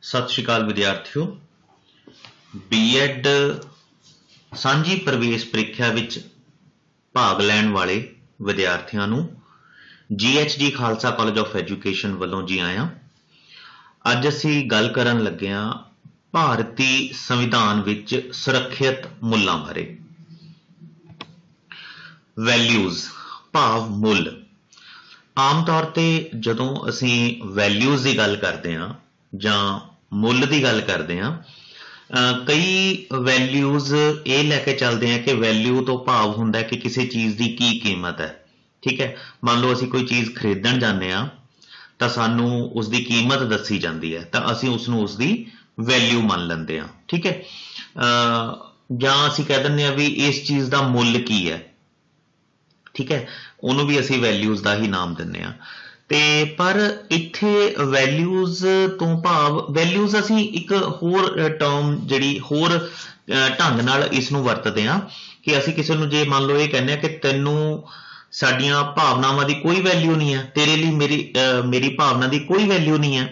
सत श्री अकाल विद्यार्थियों। बीएड सांझी प्रवेश ਪ੍ਰੀਖਿਆ ਵਿੱਚ भाग लैण वाले विद्यार्थियों ਨੂੰ GHD Khalsa college of education ਵੱਲੋਂ जी आया। ਅੱਜ ਅਸੀਂ ਗੱਲ ਕਰਨ ਲੱਗੇ ਹਾਂ ਭਾਰਤੀ ਸੰਵਿਧਾਨ ਵਿੱਚ ਸੁਰੱਖਿਅਤ ਮੁੱਲਾਂ ਬਾਰੇ। वैल्यूज़ भाव मुੱਲ। आम तौर ते जदों ਅਸੀਂ वैल्यूज़ ਦੀ ਗੱਲ ਕਰਦੇ ਹਾਂ ਜਾਂ ਮੁੱਲ ਦੀ ਗੱਲ ਕਰਦੇ ਹਾਂ, कई वैल्यूज़ ये लैके चलते हैं कि वैल्यू तो भाव हुंदा है कि किसी चीज़ की की कीमत है। ठीक है, मान लो असीं कोई चीज़ खरीदण जाने आ तां सानू उसकी कीमत दसी जाती है तां असीं उसनूं उसकी वैल्यू मान लैंदे आ। ठीक है, जां असीं कह दिंदे आ भी इस चीज़ का मुੱਲ की है। ठीक है, उहनूं भी असीं वैल्यूज़ का ही नाम दिंदे आ। ते पर इत्थे वैल्यूज़ तो भाव वैल्यूज़ असीं एक होर टर्म जिहड़ी होर ढंग नाल इस नूं वरतदे हां कि असीं किसी नूं जे मान लो ये कहने कि तैनूं साडीआं भावनावां दी कोई वैल्यू नहीं है, तेरे लिए मेरी भावना की कोई वैल्यू नहीं है,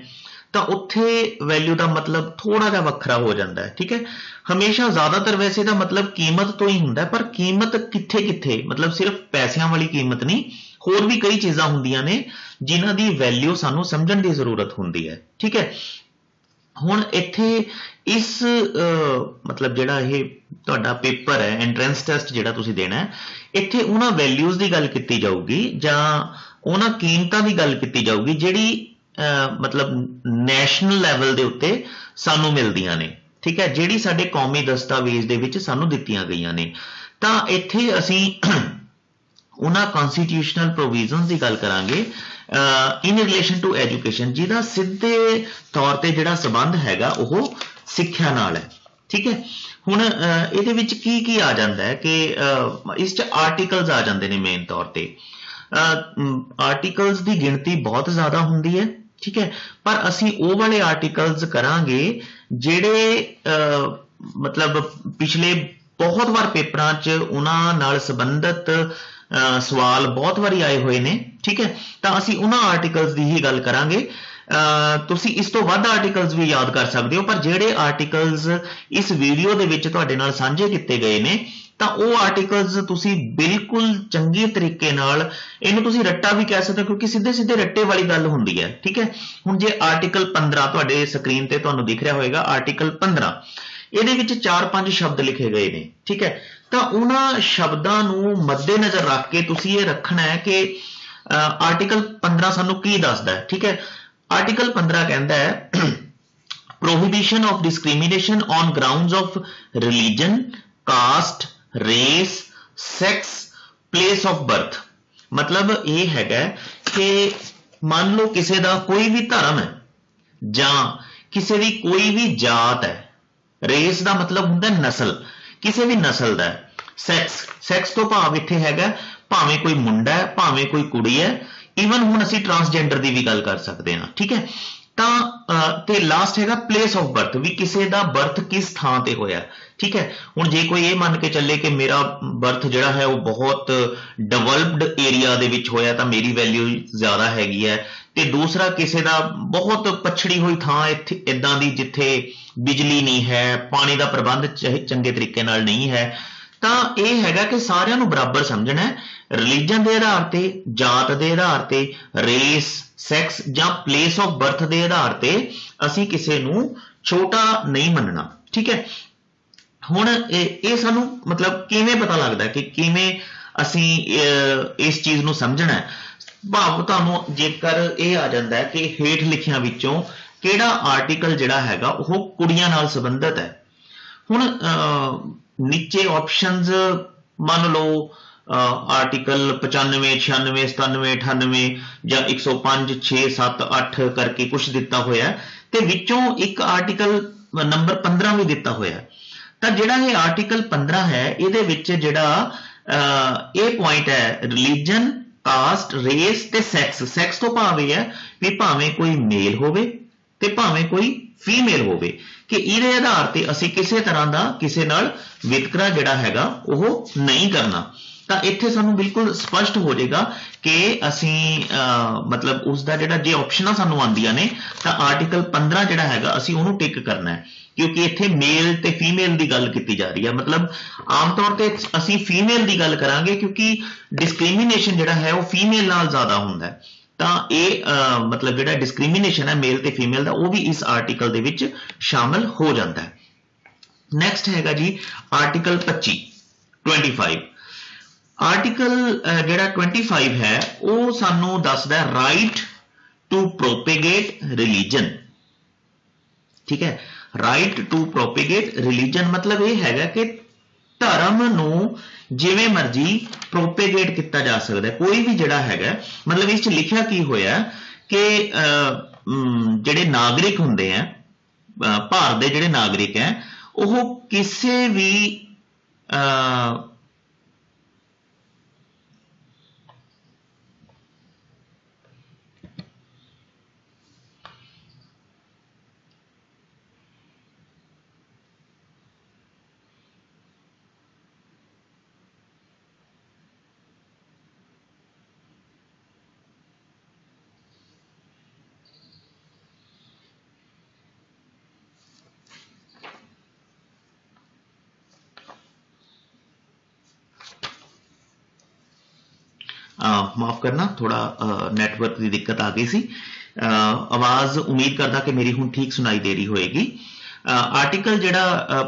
तो उत्थे वैल्यू का मतलब थोड़ा जिहा वखरा हो जाता है। ठीक है, हमेशा ज़्यादातर वैसे का मतलब कीमत तो ही हुंदा, पर कीमत कित्थे कित्थे मतलब सिर्फ पैसिਆਂ वाली कीमत नहीं, होर भी कई चीज़ां हुंदियां ने जिन्हां दी वैल्यू सानूं समझण दी जरूरत हुंदी है। ठीक है, हुण इत्थे इस मतलब जिहड़ा ये तुहाडा पेपर है एंट्रेंस टैसट जिहड़ा तुसीं देना है, इत्थे उन्हां वैल्यूज़ की गल कीती जाऊगी जां उन्हां कीमतां की गल कीती जाऊगी जिहड़ी मतलब नैशनल लैवल दे उत्ते सानूं मिलदियां ने। ठीक है, जिहड़ी साडे कौमी दस्तावेज़ दे विच सानूं दित्तियां गईयां ने, तां इत्थे असीं उन्हां कॉन्स्टिट्यूशनल प्रोविजनस की गल करांगे इन रिलेशन टू एजुकेशन, जिहदा सीधे तौर ते जिहड़ा संबंध हैगा ओह सिक्ख्या नाल है। ठीक है, हुण इहदे विच की आ जांदा है कि इस च आर्टिकल्स आ जांदे ने। मेन तौर ते आर्टिकल्स की गिणती बहुत ज़्यादा हुंदी है। ठीक है, पर असीं ओह वाले आर्टिकल्स करांगे जिहड़े मतलब पिछले बहुत बार पेपरां च उन्हां नाल संबंधित सवाल बहुत बारी आए हुए ने। ठीक है, तो असीं उन्हां आर्टिकल्स की ही गल करांगे। तुसीं इस तो वध आर्टिकल्स भी याद कर सकते हो, पर जिहड़े आर्टिकल्स इस वीडियो दे विच तुहाडे नाल साझे कीते गए ने तां ओह आर्टिकल्स तुसीं बिल्कुल चंगे तरीके नाल इहनूं तुसीं रट्टा भी कह सकते हो, क्योंकि सीधे सीधे रट्टे वाली गल हुंदी है। ठीक है, हुण जे आर्टिकल 15 तुहाडे स्क्रीन ते तुहानूं दिख रहा होएगा, आर्टिकल 15 ਇਹਦੇ ਵਿੱਚ 4-5 शब्द लिखे गए ने। ठीक है, तो उन्हां शब्दां नूं मद्देनज़र रख के तुसीं ये रखना है कि आर्टिकल 15 सानूं की दसदा है। ठीक है, आर्टिकल 15 कहंदा है prohibition of discrimination on grounds of religion, caste, race, sex, place of birth. मतलब ये हैगा कि मान लो किसी का कोई भी धर्म है जां किसी की कोई भी जात है, रेस का मतलब हुंदा नस्ल, किसी भी नस्ल का है। सैक्स, सैक्स तो भाव इत्थे हैगा भावें कोई मुंडा है भावें कोई कुड़ी है, ईवन हुण असीं ट्रांसजेंडर की भी गल कर सकते हैं। ठीक है, तो लास्ट हैगा प्लेस ऑफ बर्थ, भी किसी का बर्थ किस थां ते होया। ठीक है, हुण जे कोई ये मान के चले कि मेरा बर्थ जिहड़ा है वो बहुत डेवलप्ड एरिया दे विच होया तां मेरी वैल्यू ज़्यादा हैगी है, ते दूसरा किसी का बहुत पछड़ी हुई थां इदां दी जिथे बिजली नहीं है, पानी का प्रबंध चंगे तरीके नाल नहीं है, तां यह हैगा कि सारिआं नूं बराबर समझना है। रिलीजन के आधार ते, जात के आधार ते, रेस, सैक्स जां प्लेस ऑफ बर्थ के आधार ते असीं किसी नूं छोटा नहीं मनना। ठीक है, हुण ये सानूं मतलब किवें पता लगदा कि किवें असीं इस चीज़ नूं समझना है। भाव तुहानूं जेकर ये आ जांदा है कि हेठ लिखियां विचों किहड़ा आर्टिकल जिहड़ा हैगा ओह कुड़ियां नाल संबंधित है। हुण नीचे ऑप्शनस मान लो आर्टिकल 95, 96, 97, 98 ਜਾਂ 105, 6, 7, 8 करके कुछ दिता होया ते विचों एक आर्टिकल नंबर 15 भी दिता होया। तो जिहड़ा ये आर्टिकल 15 है इहदे विच जिहड़ा ये पॉइंट है रिलीजन, कास्ट, रेस ते सैक्स। सैक्स तो भाव यह है भी भावें कोई मेल होवे ते भावें कोई फीमेल होवे, कि इहदे आधार ते असीं किसी तरह का किसी नाल वितकरा जिहड़ा हैगा ओह नहीं करना। ਤਾਂ ਇੱਥੇ ਸਾਨੂੰ ਬਿਲਕੁਲ ਸਪਸ਼ਟ ਹੋ ਜਾਏਗਾ ਕਿ ਅਸੀਂ ਮਤਲਬ ਉਸ ਦਾ ਜਿਹੜਾ ਜੇ ਆਪਸ਼ਨਾਂ ਸਾਨੂੰ ਆਉਂਦੀਆਂ ਨੇ ਤਾਂ ਆਰਟੀਕਲ 15 ਜਿਹੜਾ ਹੈਗਾ ਅਸੀਂ ਉਹਨੂੰ ਟਿਕ ਕਰਨਾ ਹੈ, ਕਿਉਂਕਿ ਇੱਥੇ ਮੇਲ ਤੇ ਫੀਮੇਲ ਦੀ ਗੱਲ ਕੀਤੀ ਜਾ ਰਹੀ ਹੈ। ਮਤਲਬ ਆਮ ਤੌਰ ਤੇ ਅਸੀਂ ਫੀਮੇਲ ਦੀ ਗੱਲ ਕਰਾਂਗੇ ਕਿਉਂਕਿ ਡਿਸਕ੍ਰਿਮੀਨੇਸ਼ਨ ਜਿਹੜਾ ਹੈ ਉਹ ਫੀਮੇਲ ਨਾਲ ਜ਼ਿਆਦਾ ਹੁੰਦਾ ਹੈ। ਤਾਂ ਇਹ ਮਤਲਬ ਜਿਹੜਾ ਡਿਸਕ੍ਰਿਮੀਨੇਸ਼ਨ ਹੈ ਮੇਲ ਤੇ ਫੀਮੇਲ ਦਾ ਉਹ ਵੀ ਇਸ ਆਰਟੀਕਲ ਦੇ ਵਿੱਚ ਸ਼ਾਮਲ ਹੋ ਜਾਂਦਾ ਹੈ। ਨੈਕਸਟ ਹੈਗਾ ਜੀ ਆਰਟੀਕਲ 25 ਆਰਟੀਕਲ ਜਿਹੜਾ 25 ਹੈ ਉਹ ਸਾਨੂੰ ਦੱਸਦਾ ਹੈ ਰਾਈਟ ਟੂ ਪ੍ਰੋਪੇਗੇਟ ਰਿਲੀਜਨ। ਠੀਕ ਹੈ, ਰਾਈਟ ਟੂ ਪ੍ਰੋਪੇਗੇਟ ਰਿਲੀਜਨ ਮਤਲਬ ਇਹ ਹੈਗਾ ਕਿ ਧਰਮ ਨੂੰ ਜਿਵੇਂ ਮਰਜ਼ੀ ਪ੍ਰੋਪੇਗੇਟ ਕੀਤਾ ਜਾ ਸਕਦਾ। ਕੋਈ ਵੀ ਜਿਹੜਾ ਹੈਗਾ ਮਤਲਬ ਇਸ 'ਚ ਲਿਖਿਆ ਕੀ ਹੋਇਆ ਕਿ ਜਿਹੜੇ ਨਾਗਰਿਕ ਹੁੰਦੇ ਆ ਭਾਰਤ ਦੇ ਜਿਹੜੇ ਨਾਗਰਿਕ ਹੈ ਉਹ ਕਿਸੇ ਵੀ माफ करना थोड़ा नेटवर्क की दिक्कत आ गई सी। आवाज़ उम्मीद करदा कि मेरी हुण ठीक सुनाई दे रही होएगी। आर्टिकल जिहड़ा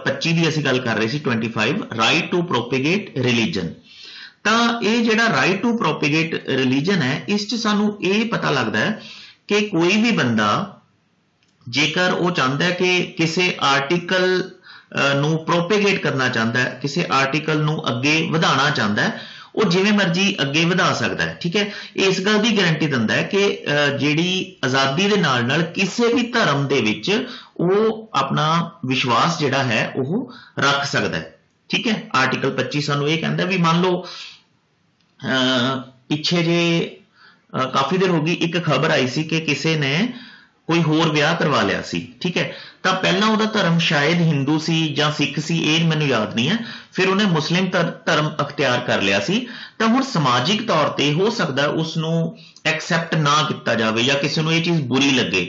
25 की असीं गल कर रहे सी 25 राइट टू प्रोपेगेट रिलीजन। तां ये जिहड़ा राइट टू प्रोपेगेट रिलीजन है इस च सानू ये पता लगदा है कि कोई भी बंदा जेकर वो चाहता है कि किसी आर्टिकल नू प्रोपेगेट करना चाहता है, किसी आर्टिकल नू अगे वधाना चाहता है, ਉਹ ਜਿਵੇਂ ਮਰਜ਼ੀ ਅੱਗੇ ਵਧਾ ਸਕਦਾ ਹੈ। ਠੀਕ ਹੈ, ਇਸ ਗੱਲ ਦੀ ਗਾਰੰਟੀ ਦਿੰਦਾ ਹੈ ਕਿ ਜਿਹੜੀ ਆਜ਼ਾਦੀ ਦੇ ਨਾਲ ਨਾਲ ਕਿਸੇ ਵੀ ਧਰਮ ਦੇ ਵਿੱਚ ਉਹ ਆਪਣਾ ਵਿਸ਼ਵਾਸ ਜਿਹੜਾ ਹੈ ਉਹ ਰੱਖ ਸਕਦਾ ਹੈ। ਠੀਕ ਹੈ, ਆਰਟੀਕਲ 25 ਸਾਨੂੰ ਇਹ ਕਹਿੰਦਾ ਵੀ ਮੰਨ ਲਓ ਪਿੱਛੇ ਜੇ ਕਾਫੀ ਦੇਰ ਹੋ ਗਈ ਇੱਕ ਖਬਰ ਆਈ ਸੀ ਕਿ ਕਿਸੇ ਨੇ ਕੋਈ ਹੋਰ ਵਿਆਹ ਕਰਵਾ ਲਿਆ ਸੀ। ਠੀਕ ਹੈ, ਤਾਂ ਪਹਿਲਾਂ ਉਹਦਾ ਧਰਮ ਸ਼ਾਇਦ ਹਿੰਦੂ ਸੀ ਜਾਂ ਸਿੱਖ ਸੀ, ਇਹ ਮੈਨੂੰ ਯਾਦ ਨਹੀਂ ਹੈ, ਫਿਰ ਉਹਨੇ ਮੁਸਲਿਮ ਧਰਮ ਅਖਤਿਆਰ ਕਰ ਲਿਆ ਸੀ। ਤਾਂ ਹੁਣ ਸਮਾਜਿਕ ਤੌਰ ਤੇ ਹੋ ਸਕਦਾ ਉਸ ਨੂੰ ਐਕਸੈਪਟ ਨਾ ਕੀਤਾ ਜਾਵੇ ਜਾਂ ਕਿਸੇ ਨੂੰ ਇਹ ਚੀਜ਼ ਬੁਰੀ ਲੱਗੇ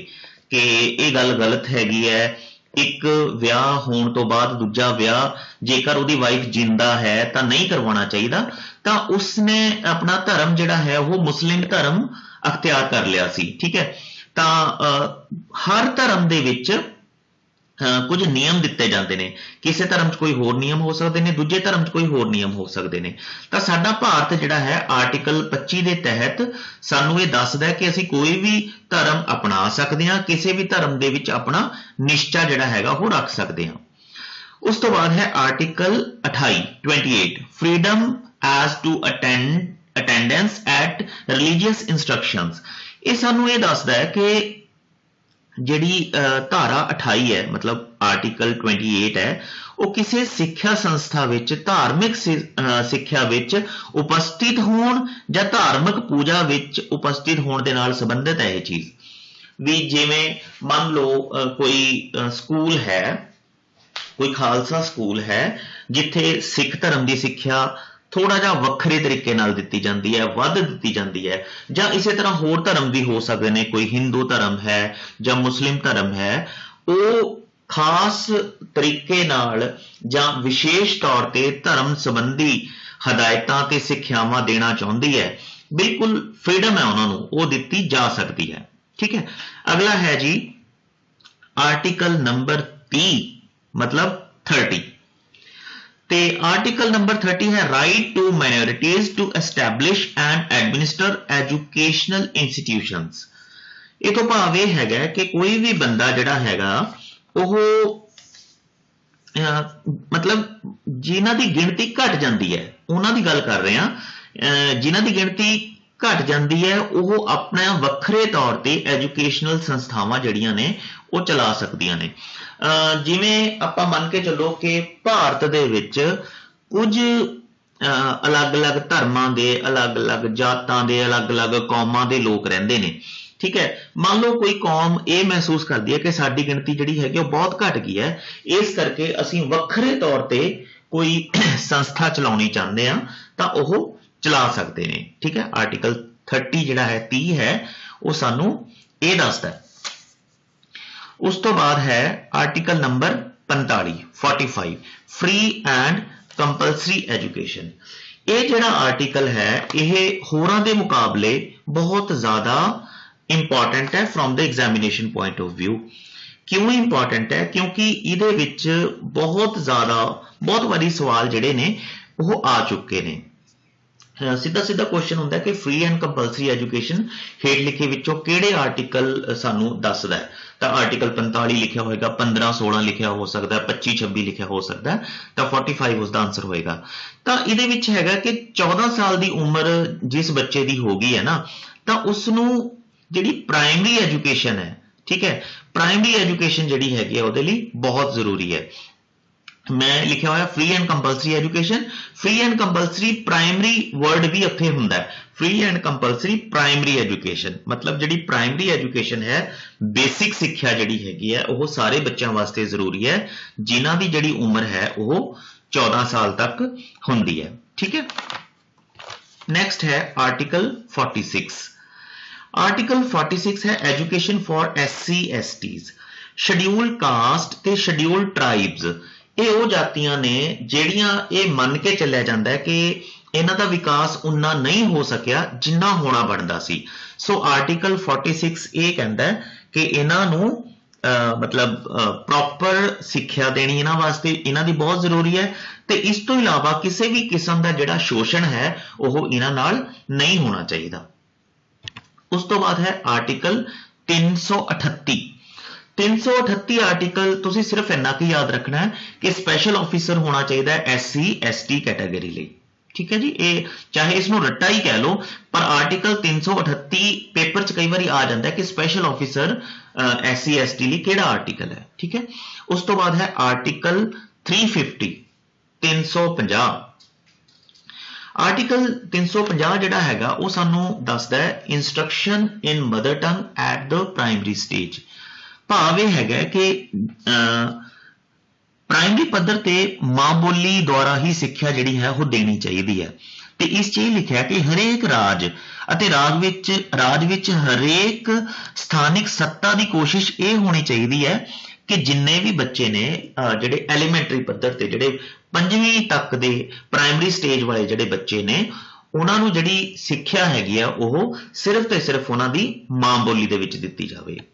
ਕਿ ਇਹ ਗੱਲ ਗਲਤ ਹੈਗੀ ਹੈ। ਇੱਕ ਵਿਆਹ ਹੋਣ ਤੋਂ ਬਾਅਦ ਦੂਜਾ ਵਿਆਹ ਜੇਕਰ ਉਹਦੀ ਵਾਈਫ ਜਿੰਦਾ ਹੈ ਤਾਂ ਨਹੀਂ ਕਰਵਾਉਣਾ ਚਾਹੀਦਾ। ਤਾਂ ਉਸਨੇ ਆਪਣਾ ਧਰਮ ਜਿਹੜਾ ਹੈ ਉਹ ਮੁਸਲਿਮ ਧਰਮ ਅਖਤਿਆਰ ਕਰ ਲਿਆ ਸੀ। ਠੀਕ ਹੈ, ਤਾਂ ਹਰ ਧਰਮ ਦੇ ਵਿੱਚ ਕੁਝ ਨਿਯਮ ਦਿੱਤੇ ਜਾਂਦੇ ਨੇ। ਕਿਸੇ ਧਰਮ 'ਚ ਕੋਈ ਹੋਰ ਨਿਯਮ ਹੋ ਸਕਦੇ ਨੇ, ਦੂਜੇ ਧਰਮ 'ਚ ਕੋਈ ਹੋਰ ਨਿਯਮ ਹੋ ਸਕਦੇ ਨੇ। ਤਾਂ ਸਾਡਾ ਭਾਰਤ ਜਿਹੜਾ ਹੈ ਆਰਟੀਕਲ 25 ਦੇ ਤਹਿਤ ਸਾਨੂੰ ਇਹ ਦੱਸਦਾ ਕਿ ਅਸੀਂ ਕੋਈ ਵੀ ਧਰਮ ਅਪਣਾ ਸਕਦੇ ਹਾਂ, ਕਿਸੇ ਵੀ ਧਰਮ ਦੇ ਵਿੱਚ ਆਪਣਾ ਨਿਸ਼ਚਾ ਜਿਹੜਾ ਹੈਗਾ ਉਹ ਰੱਖ ਸਕਦੇ ਹਾਂ। ਉਸ ਤੋਂ ਬਾਅਦ ਹੈ article 28 freedom as to attendance at religious instructions. ਇਹ ਸਾਨੂੰ ਇਹ ਦੱਸਦਾ ਹੈ ਕਿ ਜਿਹੜੀ ਧਾਰਾ 28 ਹੈ ਮਤਲਬ ਆਰਟੀਕਲ 28 ਹੈ ਉਹ ਕਿਸੇ ਸਿੱਖਿਆ ਸੰਸਥਾ ਵਿੱਚ ਧਾਰਮਿਕ ਸਿੱਖਿਆ ਵਿੱਚ ਉਪਸਥਿਤ ਹੋਣ ਜਾਂ ਧਾਰਮਿਕ ਪੂਜਾ ਵਿੱਚ ਉਪਸਥਿਤ ਹੋਣ ਦੇ ਨਾਲ ਸੰਬੰਧਿਤ ਹੈ। ਇਹ ਚੀਜ਼ ਵੀ ਜਿਵੇਂ ਮੰਨ ਲਓ ਕੋਈ ਸਕੂਲ ਹੈ, ਕੋਈ ਖਾਲਸਾ ਸਕੂਲ ਹੈ ਜਿੱਥੇ ਸਿੱਖ ਧਰਮ ਦੀ ਸਿੱਖਿਆ ਥੋੜਾ ਜਿਹਾ ਵੱਖਰੇ ਤਰੀਕੇ ਨਾਲ ਦਿੱਤੀ ਜਾਂਦੀ ਹੈ, ਵੱਧ ਦਿੱਤੀ ਜਾਂਦੀ ਹੈ, ਜਾਂ ਇਸੇ ਤਰ੍ਹਾਂ ਹੋਰ ਧਰਮ ਵੀ ਹੋ ਸਕਦੇ ਨੇ, ਕੋਈ ਹਿੰਦੂ ਧਰਮ ਹੈ ਜਾਂ ਮੁਸਲਿਮ ਧਰਮ ਹੈ, ਉਹ ਖਾਸ ਤਰੀਕੇ ਨਾਲ ਜਾਂ ਵਿਸ਼ੇਸ਼ ਤੌਰ ਤੇ ਧਰਮ ਸੰਬੰਧੀ ਹਦਾਇਤਾਂ ਤੇ ਸਿੱਖਿਆਵਾਂ ਦੇਣਾ ਚਾਹੁੰਦੀ ਹੈ। ਬਿਲਕੁਲ ਫਰੀडम ਹੈ ਉਹਨਾਂ ਨੂੰ, ਉਹ ਦਿੱਤੀ ਜਾ ਸਕਦੀ ਹੈ। ਠੀਕ ਹੈ, ਅਗਲਾ ਹੈ ਜੀ ਆਰਟੀਕਲ ਨੰਬਰ 30 ਮਤਲਬ 30 ਤੇ ਆਰਟੀਕਲ ਨੰਬਰ 30 ਹੈ right to minorities to establish and administer educational institutions. ਇਹ ਤੋਂ ਭਾਵ ਇਹ ਹੈਗਾ ਕਿ ਕੋਈ ਵੀ ਬੰਦਾ ਜਿਹੜਾ ਹੈਗਾ ਉਹ ਮਤਲਬ ਜਿਨ੍ਹਾਂ ਦੀ ਗਿਣਤੀ ਘਟ ਜਾਂਦੀ ਹੈ ਉਹਨਾਂ ਦੀ ਗੱਲ ਕਰ ਰਹੇ ਹਾਂ। ਜਿਨ੍ਹਾਂ ਦੀ ਗਿਣਤੀ ਘਟ ਜਾਂਦੀ ਹੈ ਉਹ ਆਪਣਾ ਵੱਖਰੇ ਤੌਰ ਤੇ ਐਜੂਕੇਸ਼ਨਲ ਸੰਸਥਾਵਾਂ ਜਿਹੜੀਆਂ ਨੇ ਉਹ ਚਲਾ ਸਕਦੀਆਂ ਨੇ। ਜਿਵੇਂ ਆਪਾਂ ਮੰਨ ਕੇ ਚੱਲੋ ਕਿ ਭਾਰਤ ਦੇ ਵਿੱਚ ਕੁਝ ਅਲੱਗ-ਅਲੱਗ ਧਰਮਾਂ ਦੇ, ਅਲੱਗ-ਅਲੱਗ ਜਾਤਾਂ ਦੇ, ਅਲੱਗ-ਅਲੱਗ ਕੌਮਾਂ ਦੇ ਲੋਕ ਰਹਿੰਦੇ ਨੇ। ਠੀਕ ਹੈ, ਮੰਨ ਲਓ ਕੋਈ ਕੌਮ ਇਹ ਮਹਿਸੂਸ ਕਰਦੀ ਹੈ ਕਿ ਸਾਡੀ ਗਿਣਤੀ ਜਿਹੜੀ ਹੈਗੀ ਉਹ ਬਹੁਤ ਘਟ ਗਈ ਹੈ, ਇਸ ਕਰਕੇ ਅਸੀਂ ਵੱਖਰੇ ਤੌਰ ਤੇ कोई संस्था चलाउणी चाहते हैं तो वह चला सकते हैं। ठीक है, आर्टिकल 30 जिहड़ा है 30 है वो सानू ये दसदा है। उस तो बाद है article number 45 free and compulsory education. ये जिहड़ा आर्टिकल है ये होरां दे मुकाबले बहुत ज़्यादा इंपॉर्टेंट है from the examination point of view. क्यों इंपॉर्टेंट है? क्योंकि इहदे विच बहुत वारी सवाल जिहड़े ने वो आ चुके ने। सीधा सीधा क्वेश्चन होंदा है कि फ्री एंड कंपलसरी एजुकेशन हेठ लिखे विचों किहड़े आर्टिकल सानू दसदा है। तो आर्टिकल 45 लिखा होएगा, 15-16 लिखा हो सकता है, 25-26 लिखा हो सकता है, तो 45 उसका आंसर होएगा। तो इहदे विच हैगा कि 14 साल की उम्र जिस बच्चे की हो गई है ना, तो उसनू जिहड़ी प्राइमरी एजुकेशन है, ठीक है, प्राइमरी एजुकेशन जिहड़ी हैगी उहदे लई बहुत जरूरी है। मैं लिखा हुआ free and compulsory education, free and compulsory primary word भी उत्थे हुंदा है, free and compulsory primary education मतलब जिहड़ी प्राइमरी एजुकेशन है, बेसिक सिक्ख्या जिहड़ी हैगी है वो सारे बच्चों वास्ते जरूरी है जिन्हां दी जिहड़ी उम्र है वो 14 साल तक हुंदी है। ठीक है, नेक्स्ट है आर्टिकल 46। आर्टिकल 46 है education for SC/STs, schedule caste ते शेड्यूल ट्राइब्स। ये वो जातियां ने ਜਿਹੜੀਆਂ ਇਹ ਮੰਨ के ਚੱਲਿਆ ਜਾਂਦਾ है कि इन्हां दा विकास उन्ना नहीं हो सकिया जिन्ना होना बनता सी। सो आर्टिकल 46 ये कहता है कि इन्हां नूं मतलब प्रॉपर सिक्ख्या देनी इन्हां वास्ते इन्हां दी बहुत जरूरी है। ते इस तो इलावा किसी भी किस्म का जिहड़ा शोषण है वो इन्हां नाल नहीं होना चाहिए। उस तो बाद है आर्टिकल 338। 338 आर्टिकल तुसी सिर्फ इन्ना की याद रखना है कि स्पैशल ऑफिसर होना चाहिए SC/ST कैटेगरी लिए। ठीक है जी, ये चाहे इसनों रट्टा ही कह लो पर आर्टिकल 338 पेपर च कई बार आ जाता है कि स्पैशल ऑफिसर SC/ST लिए केड़ा आर्टिकल है। ठीक है, उस तो बाद है आर्टिकल 350 350। आर्टिकल 350 जिहड़ा हैगा वो सानू दसदा है instruction in mother tongue at the primary stage. भाव यह है कि प्राइमरी पद्धर ते मां बोली द्वारा ही सिक्ख्या जिहड़ी है वो देनी चाहिए है। ते इस च लिखा कि हरेक राज अते राज विच हरेक स्थानिक सत्ता की कोशिश ये होनी चाहिए है कि जिन्ने भी बच्चे ने जिहड़े एलीमेंटरी पद्धर ते जिहड़े 5वीं तक दे प्राइमरी स्टेज वाले जिहड़े बच्चे ने उन्हां नूं जिहड़ी सिक्ख्या हैगी है वो सिर्फ ते सिर्फ उन्हां दी मां बोली दे विच दित्ती जावे।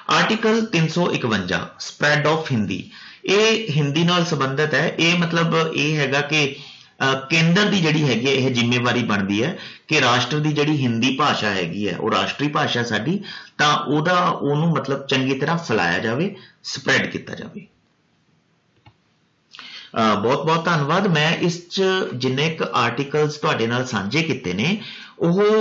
आर्टिकल 351 स्प्रैड ऑफ हिंदी, ये हिंदी नाल संबंधित है। ये मतलब ये हैगा कि केंद्र की जिहड़ी हैगी है जिम्मेवारी बनती है कि राष्ट्र की जिहड़ी हिंदी भाषा हैगी है वो राष्ट्रीय भाषा साडी, तां ओहनूं मतलब चंगी तरह फैलाया जाए, स्प्रैड किया जाए। बहुत बहुत धन्यवाद। मैं इस जिन्ने क आर्टिकल्स तुहाडे नाल सांझे कीते ने वो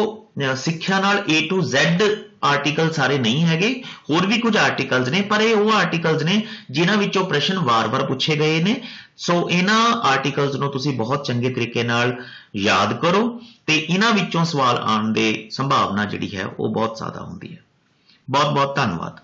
सिक्ख्या नाल A to Z आर्टिकल सारे नहीं हैगे, होर भी कुछ आर्टिकल्स ने पर ये वो आर्टिकल्स ने जिन्हां विचों प्रश्न वार-वार पूछे गए ने। सो इन्हां आर्टिकल्स नूं तुसीं बहुत चंगे तरीके नाल याद करो ते इन्हां विचों सवाल आउण दी संभावना जिहड़ी है वो बहुत ज़्यादा हुंदी है। बहुत बहुत धन्यवाद।